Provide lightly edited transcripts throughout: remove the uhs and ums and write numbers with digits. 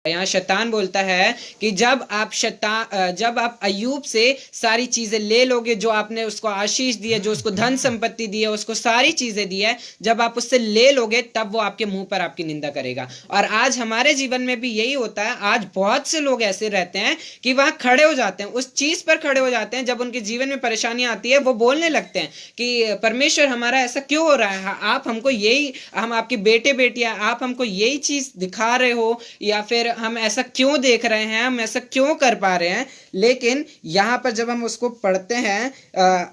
यहाँ शैतान बोलता है कि जब आप अय्यूब से सारी चीजें ले लोगे, जो आपने उसको आशीष दी है, जो उसको धन संपत्ति दी है, उसको सारी चीजें दी है, जब आप उससे ले लोगे तब वो आपके मुंह पर आपकी निंदा करेगा। और आज हमारे जीवन में भी यही होता है। आज बहुत से लोग ऐसे रहते हैं कि वहां खड़े हो जाते हैं, उस चीज पर खड़े हो जाते हैं, जब उनके जीवन में परेशानी आती है वो बोलने लगते हैं कि परमेश्वर हमारा ऐसा क्यों हो रहा है, आप हमको यही, हम आपके बेटे बेटियां, आप हमको यही चीज दिखा रहे हो, या फिर हम ऐसा क्यों देख रहे हैं, हम ऐसा क्यों कर पा रहे हैं। लेकिन यहाँ पर जब हम उसको पढ़ते हैं,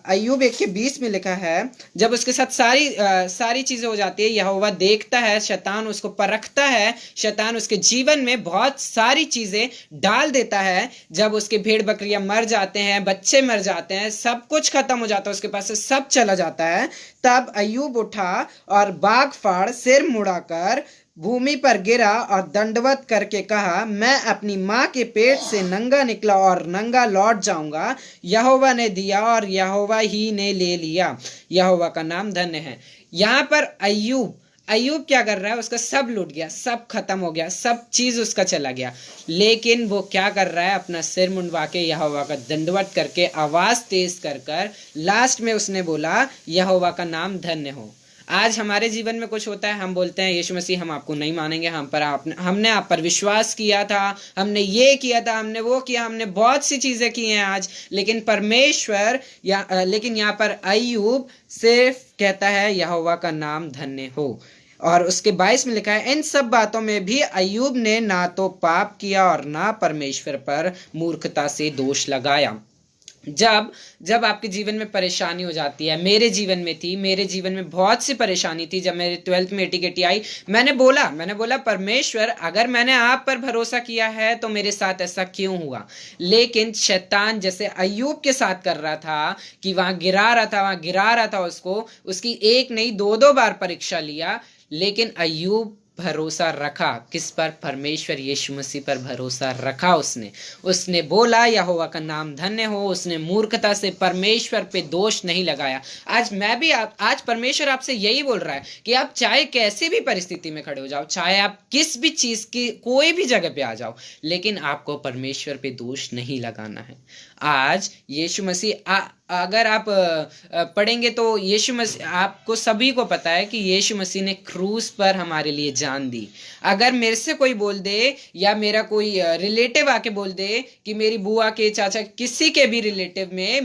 अय्यूब 1:20 में लिखा है, जब उसके साथ सारी चीजें हो जाती है, यहोवा देखता है, शैतान उसको परखता है, शैतान उसके जीवन में बहुत सारी चीजें डाल देता है। जब उसके भेड़ बकरियां मर जाते हैं, बच्चे मर जाते हैं, सब कुछ खत्म हो जाता है, उसके पास से सब चला जाता है, तब अय्यूब उठा और बाग फाड़ सिर मुड़ाकर भूमि पर गिरा और दंडवत करके कहा, मैं अपनी माँ के पेट से नंगा निकला और नंगा लौट जाऊंगा। यहोवा ने दिया और यहोवा ही ने ले लिया, यहोवा का नाम धन्य है। यहाँ पर अय्यूब क्या कर रहा है, उसका सब लूट गया, सब खत्म हो गया, सब चीज उसका चला गया, लेकिन वो क्या कर रहा है, अपना सिर मुंडवा के यहोवा का दंडवत करके आवाज तेज कर लास्ट में उसने बोला, यहोवा का नाम धन्य हो। आज हमारे जीवन में कुछ होता है, हम बोलते हैं यीशु मसीह हम आपको नहीं मानेंगे, हमने आप पर विश्वास किया था, हमने ये किया था, हमने वो किया, हमने बहुत सी चीजें की हैं आज, लेकिन लेकिन यहाँ पर अय्यूब सिर्फ कहता है यहोवा का नाम धन्य हो। और उसके 22 में लिखा है, इन सब बातों में भी अय्यूब ने ना तो पाप किया और ना परमेश्वर पर मूर्खता से दोष लगाया। जब आपके जीवन में परेशानी हो जाती है, मेरे जीवन में थी, मेरे जीवन में बहुत सी परेशानी थी। जब मेरे 12th में AT-KT आई, मैंने बोला परमेश्वर, अगर मैंने आप पर भरोसा किया है तो मेरे साथ ऐसा क्यों हुआ। लेकिन शैतान जैसे अय्यूब के साथ कर रहा था कि वहां गिरा रहा था उसको, उसकी एक नहीं 2-2 बार परीक्षा लिया, लेकिन अय्यूब भरोसा रखा किस पर, परमेश्वर यीशु मसीह पर भरोसा रखा। उसने बोला यहोवा का नाम धन्य हो, उसने मूर्खता से परमेश्वर पे दोष नहीं लगाया। आज परमेश्वर आपसे यही बोल रहा है कि आप चाहे कैसी भी परिस्थिति में खड़े हो जाओ, चाहे आप किस भी चीज की कोई भी जगह पे आ जाओ, लेकिन आपको परमेश्वर पे दोष नहीं लगाना है। आज यीशु मसीह अगर आप पढ़ेंगे तो यीशु मसीह, आपको सभी को पता है कि यीशु मसीह ने क्रूस पर हमारे लिए जान दी। अगर मेरे से कोई बोल दे या मेरा कोई रिलेटिव आके बोल दे कि मेरी बुआ के, चाचा, किसी के भी रिलेटिव में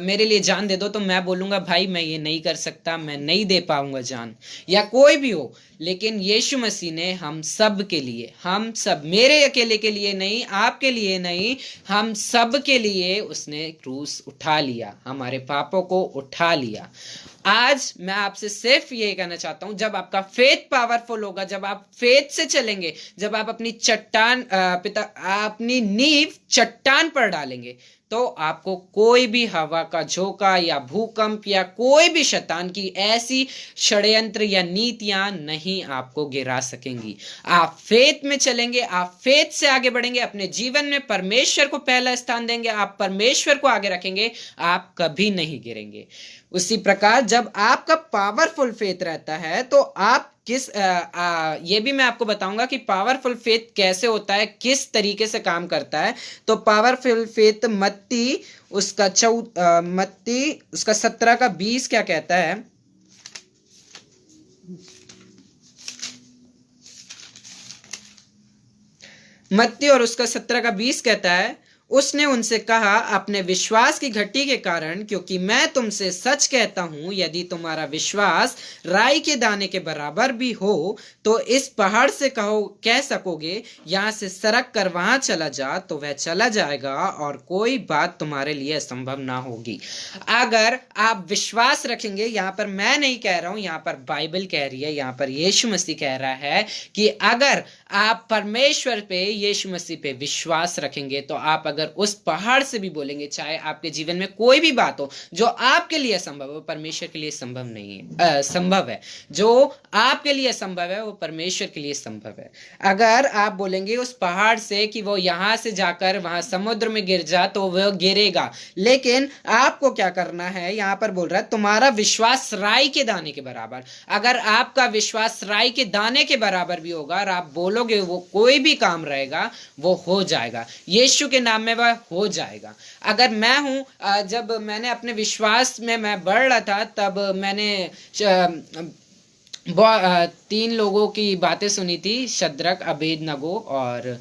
मेरे लिए जान दे दो, तो मैं बोलूंगा भाई मैं ये नहीं कर सकता, मैं नहीं दे पाऊंगा जान, या कोई भी हो। लेकिन यीशु मसीह ने हम सब के लिए, हम सब, मेरे अकेले के लिए नहीं, आपके लिए नहीं, हम सब के लिए उसने क्रूस उठा लिया, हमारे पापों को उठा लिया। आज मैं आपसे सिर्फ ये कहना चाहता हूं, जब आपका फेथ पावरफुल होगा, जब आप फेथ से चलेंगे, जब आप अपनी नींव चट्टान पर डालेंगे, तो आपको कोई भी हवा का झोंका या भूकंप या कोई भी शैतान की ऐसी षड्यंत्र या नीतियां नहीं आपको गिरा सकेंगी। आप फेथ में चलेंगे, आप फेथ से आगे बढ़ेंगे, अपने जीवन में परमेश्वर को पहला स्थान देंगे, आप परमेश्वर को आगे रखेंगे, आप कभी नहीं गिरेंगे। उसी प्रकार जब आपका पावरफुल फेथ रहता है तो आप ये भी मैं आपको बताऊंगा कि पावरफुल फेथ कैसे होता है, किस तरीके से काम करता है। तो पावरफुल फेथ मत्ती उसका 17:20 क्या कहता है, मत्ती और उसका 17:20 कहता है, उसने उनसे कहा, अपने विश्वास की घटी के कारण, क्योंकि मैं तुमसे सच कहता हूं, यदि तुम्हारा विश्वास राई के दाने के बराबर भी हो तो इस पहाड़ से कह सकोगे यहां से सरक कर वहां चला जा, तो वह चला जाएगा और कोई बात तुम्हारे लिए असंभव ना होगी। अगर आप विश्वास रखेंगे, यहां पर मैं नहीं कह रहा हूं, यहां पर बाइबल कह रही है, यहां पर यीशु मसीह कह रहा है कि अगर आप परमेश्वर पे, यीशु मसीह पे विश्वास रखेंगे, तो आप अगर उस पहाड़ से भी बोलेंगे, चाहे आपके जीवन में कोई भी बात हो जो आपके लिए संभव हो, परमेश्वर के लिए संभव नहीं है, संभव है। जो आपके लिए संभव है वो परमेश्वर के लिए संभव है। अगर आप बोलेंगे उस पहाड़ से कि वो यहां से जाकर वहां समुद्र में गिर जा, तो वह गिरेगा। लेकिन आपको क्या करना है, यहां पर बोल रहा है तुम्हारा विश्वास राई के दाने के बराबर। अगर आपका विश्वास राई के दाने के बराबर भी होगा और आप बोलो बोलोगे वो कोई भी काम रहेगा वो हो जाएगा, यीशु के नाम में वह हो जाएगा। अगर मैं हूँ, जब मैंने अपने विश्वास में मैं बढ़ रहा था तब मैंने 3 लोगों की बातें सुनी थी, शद्रक, अबेदनगो, और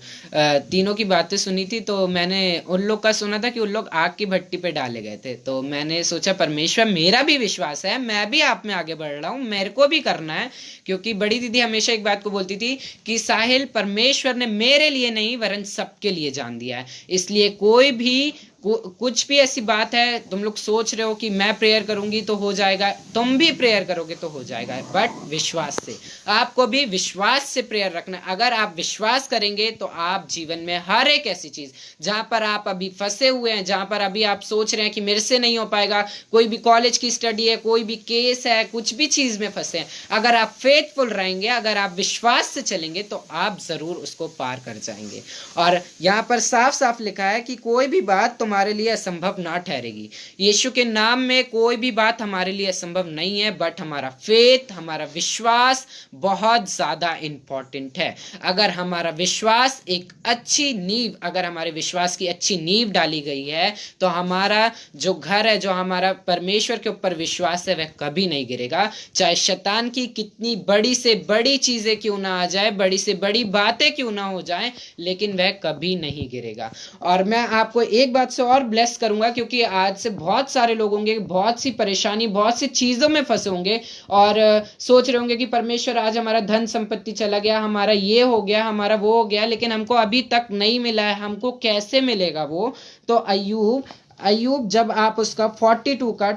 तीनों की बातें सुनी थी। तो मैंने उन लोग का सुना था कि उन लोग आग की भट्टी पे डाले गए थे। तो मैंने सोचा परमेश्वर, मेरा भी विश्वास है, मैं भी आप में आगे बढ़ रहा हूँ, मेरे को भी करना है। क्योंकि बड़ी दीदी हमेशा एक बात को बोलती थी कि साहिल, परमेश्वर ने मेरे लिए नहीं वरन सबके लिए जान दिया है। इसलिए कोई भी कुछ भी ऐसी बात है, तुम लोग सोच रहे हो कि मैं प्रेयर करूंगी तो हो जाएगा, तुम भी प्रेयर करोगे तो हो जाएगा, बट विश्वास से। आपको भी विश्वास से प्रेयर रखना। अगर आप विश्वास करेंगे तो आप जीवन में हर एक ऐसी चीज जहां पर आप अभी फंसे हुए हैं, जहां पर अभी आप सोच रहे हैं कि मेरे से नहीं हो पाएगा, कोई भी कॉलेज की स्टडी है, कोई भी केस है, कुछ भी चीज में फंसे हैं, अगर आप फेथफुल रहेंगे, अगर आप विश्वास से चलेंगे तो आप जरूर उसको पार कर जाएंगे। और यहाँ पर साफ साफ लिखा है कि कोई भी बात हमारे लिए असंभव ना ठहरेगी। यीशु के नाम में कोई भी बात हमारे लिए असंभव नहीं है, बट हमारा फेथ, हमारा विश्वास बहुत ज्यादा इंपॉर्टेंट है। अगर हमारा विश्वास एक अच्छी नींव, अगर हमारे विश्वास की अच्छी नींव डाली गई है तो हमारा जो घर है, जो हमारा परमेश्वर के ऊपर विश्वास है, वह कभी नहीं गिरेगा। चाहे शैतान की कितनी बड़ी से बड़ी चीजें क्यों ना आ जाए, बड़ी से बड़ी बातें क्यों ना हो जाए, लेकिन वह कभी नहीं गिरेगा। और मैं आपको एक बात से और ब्लेस करूंगा, क्योंकि आज से बहुत सारे लोग होंगे बहुत सी परेशानी, बहुत सी चीजों में फंसे होंगे और सोच रहे होंगे कि परमेश्वर आज हमारा धन संपत्ति चला गया, हमारा ये हो गया, हमारा वो हो गया, लेकिन हमको अभी तक नहीं मिला है, हमको कैसे मिलेगा वो। तो अय्यूब जब आप उसका 42 का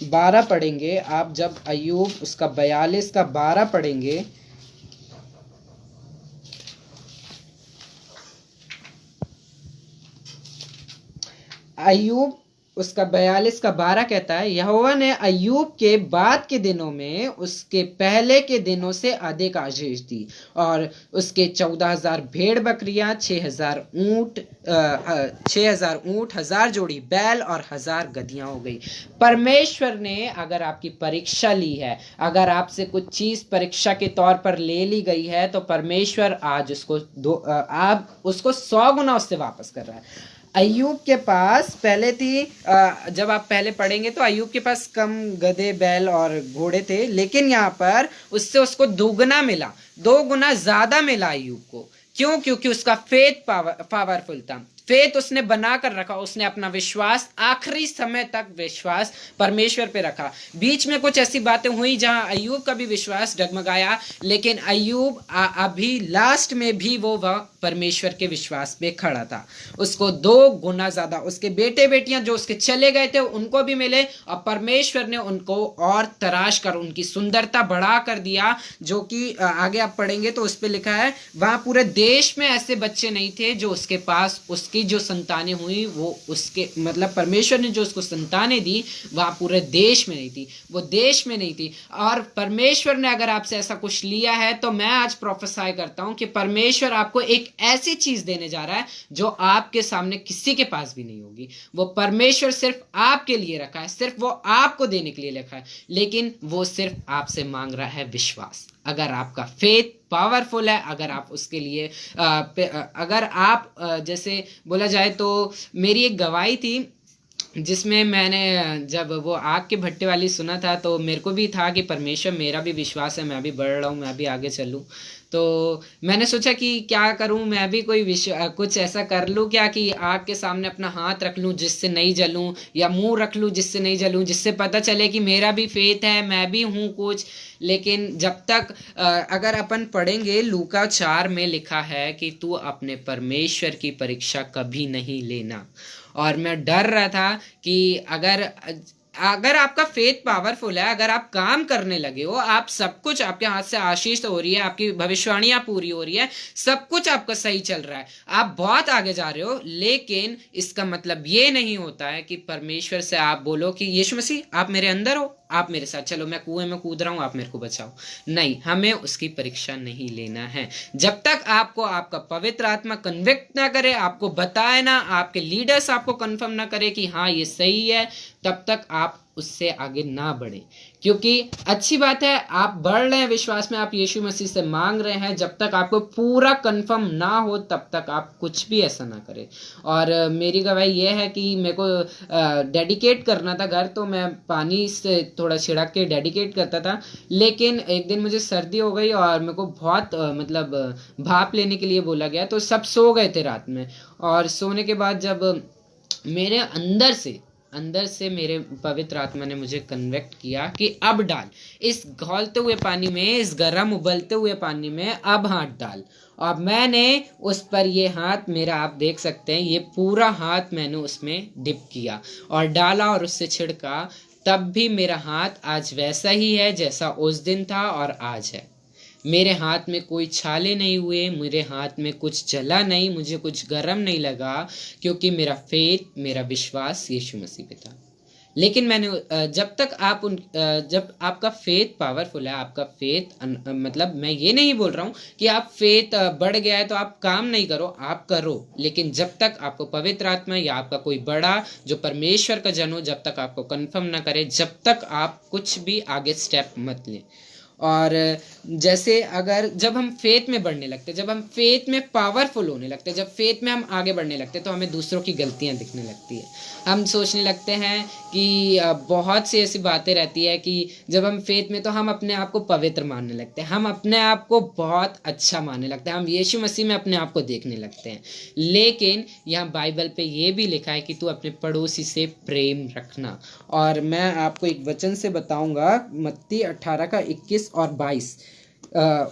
12 पढ़ेंगे, आप जब अय्यूब उसका 42 का 12 पढ़ेंगे, अय्यूब उसका 42 का 12 कहता है, यहोवा ने अय्यूब के बाद के दिनों में उसके पहले के दिनों से अधिक आशीष दी, और उसके 14,000 भेड़ बकरियां, 6,000 ऊंट, 1000 जोड़ी बैल और 1000 गधियां हो गई। परमेश्वर ने अगर आपकी परीक्षा ली है, अगर आपसे कुछ चीज परीक्षा के तौर पर ले ली गई है, तो परमेश्वर आज आप उसको 100 गुना उससे वापस कर रहा है। अय्यूब के पास पहले थी, जब आप पहले पढ़ेंगे तो अय्यूब के पास कम गधे, बैल और घोड़े थे, लेकिन यहाँ पर उससे उसको दोगुना मिला, 2 गुना ज्यादा मिला अय्यूब को। क्यों? क्योंकि उसका फेथ पावरफुल था, फेथ उसने बना कर रखा, उसने अपना विश्वास आखिरी समय तक विश्वास परमेश्वर पे रखा। बीच में कुछ ऐसी बातें हुई जहां अय्यूब का भी विश्वास डगमगाया, लेकिन अय्यूब अभी लास्ट में भी वो परमेश्वर के विश्वास पे खड़ा था। उसको 2 गुना ज्यादा उसके बेटे बेटियां जो उसके चले गए थे उनको भी मिले, और परमेश्वर ने उनको और तराश कर उनकी सुंदरता बढ़ा कर दिया, जो कि आगे आप पढ़ेंगे तो उस पर लिखा है, वहां पूरे देश में ऐसे बच्चे नहीं थे जो उसके पास, उसकी जो संतानें हुई वो उसके, मतलब परमेश्वर ने जो उसको संतानें दी वह पूरे देश में नहीं थी, वो देश में नहीं थी। और परमेश्वर ने अगर आपसे ऐसा कुछ लिया है तो मैं आज प्रोफेसाई करता हूं कि परमेश्वर आपको एक ऐसी चीज देने जा रहा है जो आपके सामने किसी के पास भी नहीं होगी। वो परमेश्वर सिर्फ आपके लिए रखा है, सिर्फ वो आपको देने के लिए रखा है, लेकिन वो सिर्फ आपसे मांग रहा है विश्वास। अगर आपका फेथ पावरफुल है, अगर आप उसके लिए अगर आप जैसे बोला जाए तो मेरी एक गवाही थी जिसमें मैंने जब वो आग के भट्टे वाली सुना था तो मेरे को भी था कि परमेश्वर, मेरा भी विश्वास है, मैं भी बढ़ रहा हूँ, मैं भी आगे चलूँ। तो मैंने सोचा कि क्या करूं, मैं भी कुछ ऐसा कर लूं क्या कि आग के सामने अपना हाथ रख लूं जिससे नहीं जलूं, या मुंह रख लूं जिससे नहीं जलूं, जिससे पता चले कि मेरा भी फेथ है, मैं भी हूं कुछ। लेकिन जब तक अगर अपन पढ़ेंगे लूका 4 में लिखा है कि तू अपने परमेश्वर की परीक्षा कभी नहीं लेना। और मैं डर रहा था कि अगर आपका फेथ पावरफुल है, अगर आप काम करने लगे हो, आप सब कुछ आपके हाथ से आशीष हो रही है, आपकी भविष्यवाणियां पूरी हो रही है, सब कुछ आपका सही चल रहा है, आप बहुत आगे जा रहे हो, लेकिन इसका मतलब ये नहीं होता है कि परमेश्वर से आप बोलो कि यीशु मसीह आप मेरे अंदर हो, आप मेरे साथ चलो, मैं कुएं में कूद रहा हूं, आप मेरे को बचाओ। नहीं, हमें उसकी परीक्षा नहीं लेना है। जब तक आपको आपका पवित्र आत्मा कन्विक्ट ना करे, आपको बताए ना, आपके लीडर्स आपको कंफर्म ना करे कि हाँ ये सही है, तब तक आप उससे आगे ना बढ़े, क्योंकि अच्छी बात है आप बढ़ रहे हैं विश्वास में, आप यीशु मसीह से मांग रहे हैं, जब तक आपको पूरा कंफर्म ना हो तब तक आप कुछ भी ऐसा ना करें। और मेरी गवाही ये है कि मेरे को डेडिकेट करना था घर, तो मैं पानी से थोड़ा छिड़क के डेडिकेट करता था, लेकिन एक दिन मुझे सर्दी हो गई और मेरे को बहुत मतलब भाप लेने के लिए बोला गया, तो सब सो गए थे रात में। और सोने के बाद जब मेरे अंदर से मेरे पवित्र आत्मा ने मुझे कन्वेक्ट किया कि अब डाल इस खौलते हुए पानी में, इस गर्म उबलते हुए पानी में अब हाथ डाल। और मैंने उस पर ये हाथ मेरा, आप देख सकते हैं, ये पूरा हाथ मैंने उसमें डिप किया और डाला और उससे छिड़का। तब भी मेरा हाथ आज वैसा ही है जैसा उस दिन था और आज है। मेरे हाथ में कोई छाले नहीं हुए, मेरे हाथ में कुछ जला नहीं, मुझे कुछ गरम नहीं लगा, क्योंकि मेरा फेथ, मेरा विश्वास यीशु मसीह पे था। लेकिन मैंने जब आपका फेथ पावरफुल है, आपका फेथ मतलब मैं ये नहीं बोल रहा हूँ कि आप फेथ बढ़ गया है तो आप काम नहीं करो, आप करो, लेकिन जब तक आपको पवित्र आत्मा या आपका कोई बड़ा जो परमेश्वर का जन हो, जब तक आपको कंफर्म ना करे, जब तक आप कुछ भी आगे स्टेप मत लें। और जैसे अगर जब हम फेथ में बढ़ने लगते, जब हम फेथ में पावरफुल होने लगते, जब फेथ में हम आगे बढ़ने लगते, तो हमें दूसरों की गलतियां दिखने लगती है। हम सोचने लगते हैं कि बहुत सी ऐसी बातें रहती है कि जब हम फेथ में, तो हम अपने आप को पवित्र मानने लगते हैं, हम अपने आप को बहुत अच्छा मानने लगते हैं, हम यीशु मसीह में अपने आप को देखने लगते हैं। लेकिन यहाँ बाइबल पे ये भी लिखा है कि तू अपने पड़ोसी से प्रेम रखना। और मैं आपको एक वचन से बताऊंगा, मत्ती 18 का 21 और 22,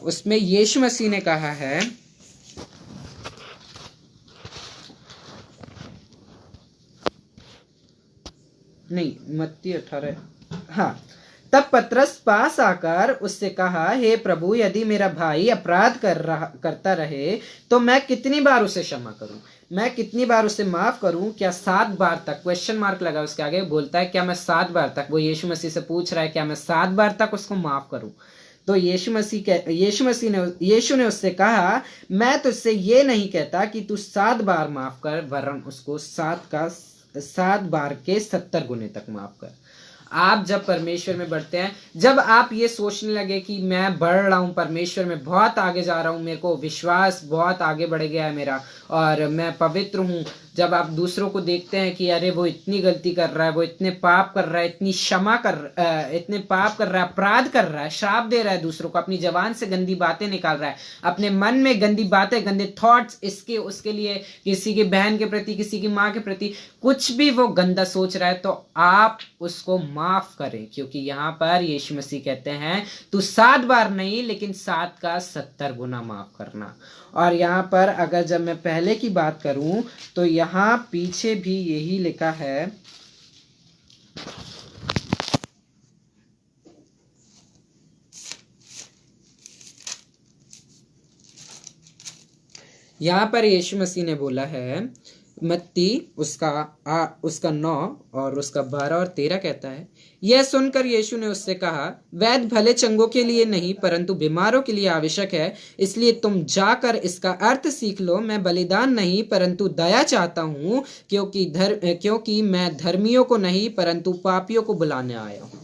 उसमें यीशु मसीह ने कहा है, नहीं मत्ती 18, हाँ, तब पतरस पास आकर उससे कहा, हे प्रभु, यदि मेरा भाई अपराध करता रहे तो मैं कितनी बार उसे क्षमा करूं, मैं कितनी बार उसे माफ करूं? क्या 7 बार तक? क्वेश्चन मार्क लगा उसके आगे, बोलता है क्या मैं 7 बार तक, वो यीशु मसीह से पूछ रहा है क्या मैं 7 बार तक उसको माफ करूं? तो यीशु ने उससे कहा, मैं तुझसे ये नहीं कहता कि तू 7 बार माफ कर, वरन उसको 7 बार के 70 गुने तक माफ कर। आप जब परमेश्वर में बढ़ते हैं, जब आप ये सोचने लगे कि मैं बढ़ रहा हूँ परमेश्वर में, बहुत आगे जा रहा हूँ, मेरे को विश्वास बहुत आगे बढ़ गया है मेरा, और मैं पवित्र हूँ, जब आप दूसरों को देखते हैं कि अरे वो इतनी गलती कर रहा है, वो इतने पाप कर रहा है, इतने पाप कर रहा है, अपराध कर रहा है, श्राप दे रहा है दूसरों को, अपनी जबान से गंदी बातें निकाल रहा है, अपने मन में गंदी बातें, गंदे थॉट्स, इसके उसके लिए, किसी की बहन के प्रति, किसी की माँ के प्रति, कुछ भी वो गंदा सोच रहा है, तो आप उसको माफ करें, क्योंकि यहाँ पर यीशु मसीह कहते हैं तू 7 बार नहीं, लेकिन 7 का 70 गुना माफ करना। और यहाँ पर अगर जब मैं पहले की बात करूं, तो यहाँ पीछे भी यही लिखा है, यहाँ पर यीशु मसीह ने बोला है, मत्ती उसका 9 और उसका 12 और 13 कहता है, यह सुनकर यीशु ने उससे कहा, वैद्य भले चंगों के लिए नहीं परंतु बीमारों के लिए आवश्यक है, इसलिए तुम जाकर इसका अर्थ सीख लो, मैं बलिदान नहीं परंतु दया चाहता हूँ, क्योंकि मैं धर्मियों को नहीं परंतु पापियों को बुलाने आया हूँ।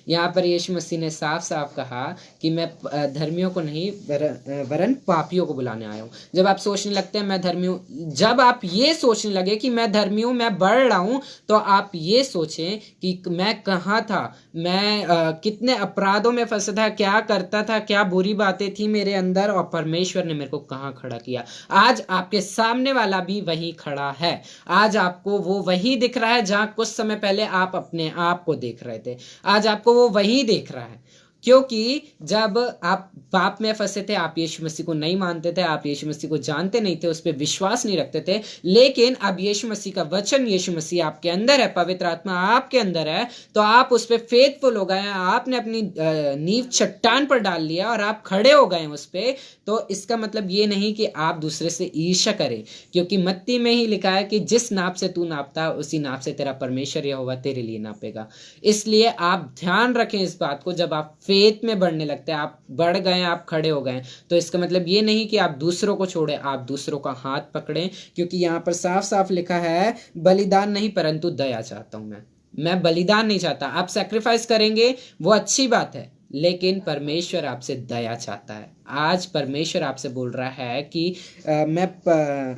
यहाँ पर यीशु मसीह ने साफ साफ कहा कि मैं धर्मियों को नहीं वरन पापियों को बुलाने आया हूँ। जब आप सोचने लगते हैं मैं धर्मी हूँ, जब आप ये सोचने लगे कि मैं धर्मी हूँ, मैं बढ़ रहा हूँ, तो आप ये सोचें कि मैं कहाँ था, मैं कितने अपराधों में फंसा था, क्या करता था, क्या बुरी बातें थी मेरे अंदर, और परमेश्वर ने मेरे को कहाँ खड़ा किया। आज आपके सामने वाला भी वही खड़ा है, आज आपको वो वही दिख रहा है जहाँ कुछ समय पहले आप अपने आप को देख रहे थे, आज आपको वो वही देख रहा है। क्योंकि जब आप पाप में फंसे थे, आप यीशु मसीह को नहीं मानते थे, आप यीशु मसीह को जानते नहीं थे, उस पर विश्वास नहीं रखते थे, लेकिन अब यीशु मसीह का वचन, यीशु मसीह आपके अंदर है, पवित्र आत्मा आपके अंदर है, तो आप उस पर फेथफुल हो गए हैं, आपने अपनी नींव चट्टान पर डाल लिया और आप खड़े हो गए हैं उस पर। तो इसका मतलब ये नहीं कि आप दूसरे से ईर्ष्या करें, क्योंकि मत्ती में ही लिखा है कि जिस नाप से तू नापता उसी नाप से तेरा परमेश्वर यहोवा तेरे लिए नापेगा। इसलिए आप ध्यान रखें इस बात को, जब आप फेथ में बढ़ने लगते हैं, आप बढ़ गए, आप खड़े हो गए, तो इसका मतलब ये नहीं कि आप दूसरों को छोड़ें, आप दूसरों का हाथ पकड़ें, क्योंकि यहाँ पर साफ साफ लिखा है, बलिदान नहीं परंतु दया चाहता हूं मैं बलिदान नहीं चाहता। आप सैक्रिफाइस करेंगे वो अच्छी बात है, लेकिन परमेश्वर आपसे दया चाहता है। आज परमेश्वर आपसे बोल रहा है कि मैं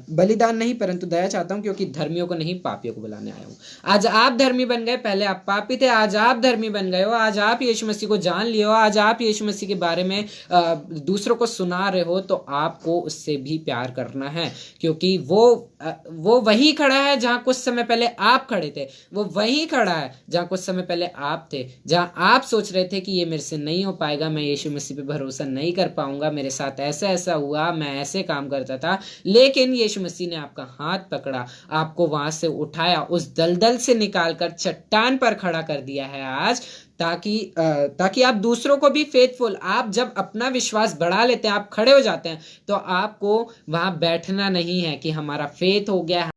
बलिदान नहीं परंतु दया चाहता हूं, क्योंकि धर्मियों को नहीं पापियों को बुलाने आया हूं। आज आप धर्मी बन गए, पहले आप पापी थे, आज आप धर्मी बन गए हो। आज आप यीशु मसीह को जान लिए हो, आज आप यीशु मसीह के बारे में दूसरों को सुना रहे हो, तो आपको उससे भी प्यार करना है, क्योंकि वो वही खड़ा है जहां कुछ समय पहले आप खड़े थे। वो वही खड़ा है जहां कुछ समय पहले आप थे, जहां आप सोच रहे थे कि ये मेरे से नहीं हो पाएगा, मैं यीशु मसीह पे भरोसा नहीं कर पाऊंगा, मेरे साथ ऐसा ऐसा हुआ, मैं ऐसे काम करता था। लेकिन यीशु मसीह ने आपका हाथ पकड़ा, आपको वहां से उठाया, उस दलदल से निकालकर चट्टान पर खड़ा कर दिया है आज, ताकि आप दूसरों को भी फेथफुल, आप जब अपना विश्वास बढ़ा लेते हैं, आप खड़े हो जाते हैं, तो आपको वहां बैठना नहीं है कि हमारा फेथ हो गया,